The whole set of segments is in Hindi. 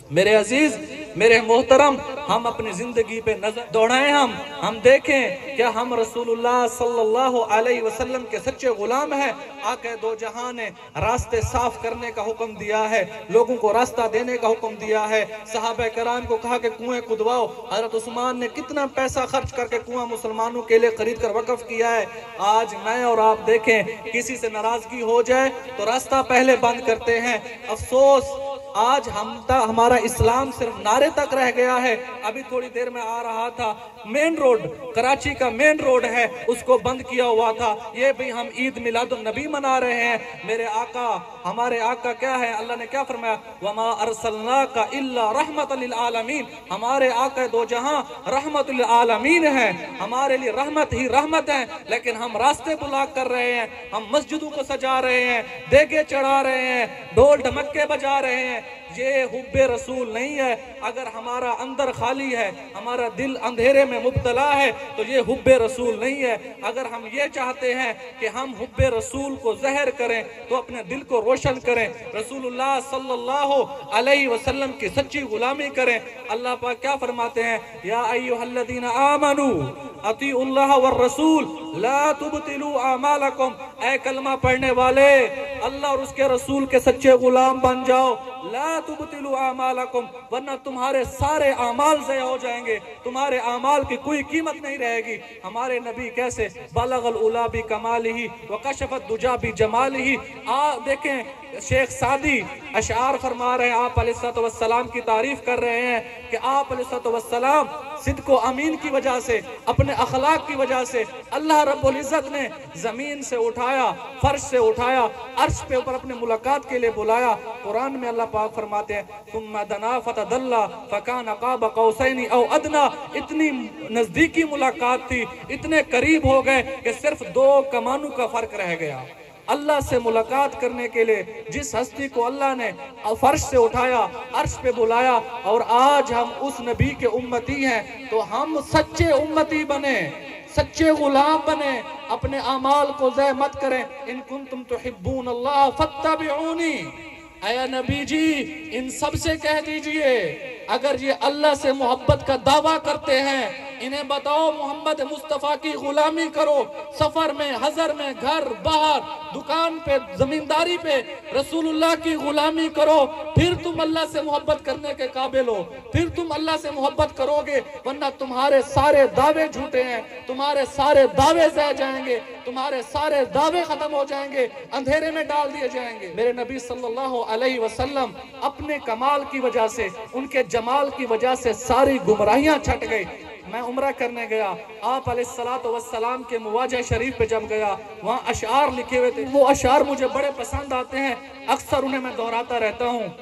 मेरे अजीज, मेरे मोहतरम, हम अपनी जिंदगी पे नजर दौड़ाएं, हम देखें क्या हम रसूलुल्लाह सल्लल्लाहु अलैहि वसल्लम के सच्चे गुलाम हैं। आके दो जहां ने रास्ते साफ करने का हुक्म दिया है, लोगों को रास्ता देने का हुक्म दिया है। सहाबा कराम को कहा कि कुएं खुदवाओ। हजरत उस्मान ने कितना पैसा खर्च करके कुआं मुसलमानों के लिए खरीद कर वक्फ किया है। आज मैं और आप देखें, किसी से नाराजगी हो जाए तो रास्ता पहले बंद करते हैं। अफसोस, आज हमारा इस्लाम सिर्फ नारे तक रह गया है। अभी थोड़ी देर में आ रहा था, मेन रोड, कराची का मेन रोड है, उसको बंद किया हुआ था। ये भी हम ईद मिलादुन नबी मना रहे हैं। मेरे आका, हमारे आका क्या है, अल्लाह ने क्या फरमाया, वमा अरसलनाका इल्ला रहमतल लिल आलमीन। हमारे आका दो जहां रहमतुल लिल आलमीन है, हमारे लिए रहमत ही रहमत है। लेकिन हम रास्ते ब्लॉक कर रहे हैं, हम मस्जिदों को सजा रहे हैं, देगे चढ़ा रहे हैं, ढोल ढमक्के बजा रहे हैं। ये हुब्बे रसूल नहीं है। अगर हमारा अंदर खाली है, हमारा दिल अंधेरे में मुब्तला है, तो ये हुब्बे रसूल नहीं है। अगर हम ये चाहते हैं कि हम हुब्बे रसूल को ज़हर करें, तो अपने दिल को रोशन करें, रसूलुल्लाह सल्लल्लाहु अलैहि वसल्लम की सच्ची गुलामी करें। अल्लाह पाक क्या फरमाते हैं, या अय्युहल्लज़ीना आमनू अतीउल्लाह वर रसूल ला तुबतिलू आमालकुम। ऐ कलमा पढ़ने वाले, अल्लाह और उसके रसूल के सच्चे गुलाम बन जाओ। ला तुबतिलू आमालकुम, वरना तुम्हारे सारे आमाल ज़या हो जाएंगे, तुम्हारे आमाल की कोई कीमत नहीं रहेगी। हमारे नबी कैसे बलगल उला भी कमालिही व कशफत दुजा भी जमालिही। देखें, शेख सादी अशार फरमा रहे हैं, आप अलैहिस्सलाम की तारीफ कर रहे हैं कि आप अलैहिस्सलाम सिद्क़ व अमीन की वजह से, अपने अखलाक की वजह से अल्लाह रब्बुल इज़्ज़त ने जमीन से उठाया, फर्श से उठाया, अर्श पे ऊपर अपने मुलाकात के लिए बुलाया। कुरान में अल्लाह पाक फरमाते हैं, सुम्मा दना फतदल्ला फकान क़ाब क़ौसैनि औ अदना। इतनी नजदीकी मुलाकात थी, इतने करीब हो गए कि सिर्फ 2 कमानों का फर्क रह गया। अल्लाह से मुलाकात करने के लिए जिस हस्ती को अल्लाह ने फर्श से उठाया, अर्श पे बुलाया, और आज हम उस नबी के उम्मती हैं, तो हम सच्चे उम्मती बने, सच्चे गुलाम बने, अपने अमाल को ज़ाय मत करें। इन कुंतुम तुहिब्बून अल्लाह फत्तबिऊनी। ऐ नबी जी, इन सब से कह दीजिए, अगर ये अल्लाह से मोहब्बत का दावा करते हैं, इन्हें बताओ मोहम्मद मुस्तफ़ा की गुलामी करो। सफर में, हजर में, घर बाहर, दुकान पे, जमींदारी पे रसूलुल्लाह की गुलामी करो, फिर तुम अल्लाह से मोहब्बत करने के काबिल हो, फिर तुम अल्लाह से मोहब्बत करोगे। वरना तुम्हारे सारे दावे झूठे हैं, तुम्हारे सारे दावे ज़ाय जाएंगे, तुम्हारे सारे दावे खत्म हो जाएंगे, अंधेरे में डाल दिए जाएंगे। मेरे नबी सल्लल्लाहु अलैहि वसल्लम अपने कमाल की वजह से, उनके जमाल की वजह से सारी गुमराहियां छट गई। मैं उम्रा करने गया, आप अलैहिस्सलातु वस्सलाम के मुवाजा शरीफ पे जब गया, वहाँ अशार लिखे हुए थे। वो अशार मुझे बड़े पसंद आते हैं, अक्सर उन्हें मैं दोहराता रहता हूँ।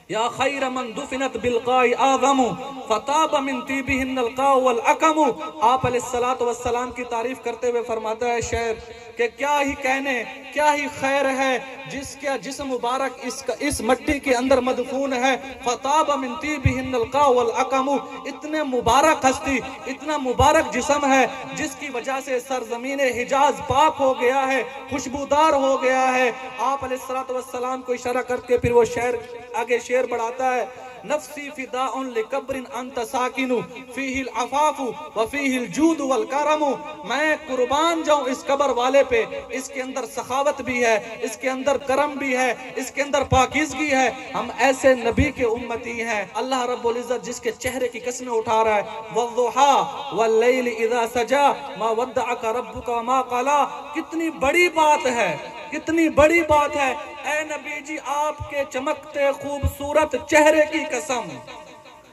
या खैर मन दुफिनत बिलकाई आज़मु फताब मिन तीबिहिन्नल काउ वल अकमु। आप अलैहिस्सलातु वस्सलाम की तारीफ करते हुए फरमाता है शेर कि क्या ही कहने, क्या ही खैर है जिसका जिस्म मुबारक इस मिट्टी के अंदर मदफून है। फताब मिन तीबिहिन्नल काउ वल अकमु। इतने मुबारक हस्ती, इतना मुबारक जिस्म है जिसकी वजह से सरजमीन हिजाज पाक हो गया है, खुशबूदार हो गया है। आप अलैहिस्सलातु वस्सलाम को इशारा करके फिर वो शेर आगे शेर बढ़ाता है, नफ्सी फिदाउन लिकब्रिन अंत साकिनु फीहिल अफाफु व फीहिल जूद वल करमु। मैं कुर्बान जाऊं इस कब्र वाले पे, इसके अंदर सखावत भी है, इसके अंदर करम भी है, इसके अंदर पाकीज़गी है। हम ऐसे नबी के उम्मती हैं। अल्लाह रब्बुल इज़्ज़त जिसके चेहरे की कसमें उठा रहा है, वद्दुहा वल्लैल इज़ा सजा मा वद्दअका रब्बुका मा क़ला। कितनी बड़ी बात है, कितनी बड़ी बात है। ऐ नबी जी, आपके चमकते खूबसूरत चेहरे की कसम,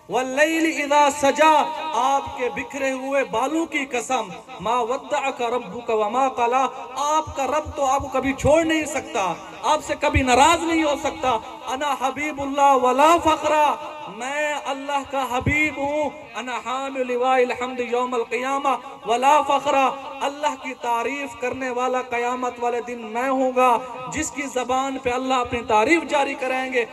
वल्लैल इज़ा सजा, आपके बिखरे हुए बालों की कसम, मा वद्दअका रब्बुका व मा क़ला। आपका रब तो आपको कभी छोड़ नहीं सकता, आपसे कभी नाराज नहीं हो सकता। अना हबीबुल्लाह वला फ़ख्रा, मैं अल्लाह का हबीब हूँ। अना हामिल लिवाइल हम्द यौमल क़ियामा वला फ़ख्रा, अल्लाह की तारीफ करने वाला क़यामत वाले दिन मैं हूँगा। जिसकी ज़बान पे अल्लाह अपनी तारीफ जारी कराएंगे,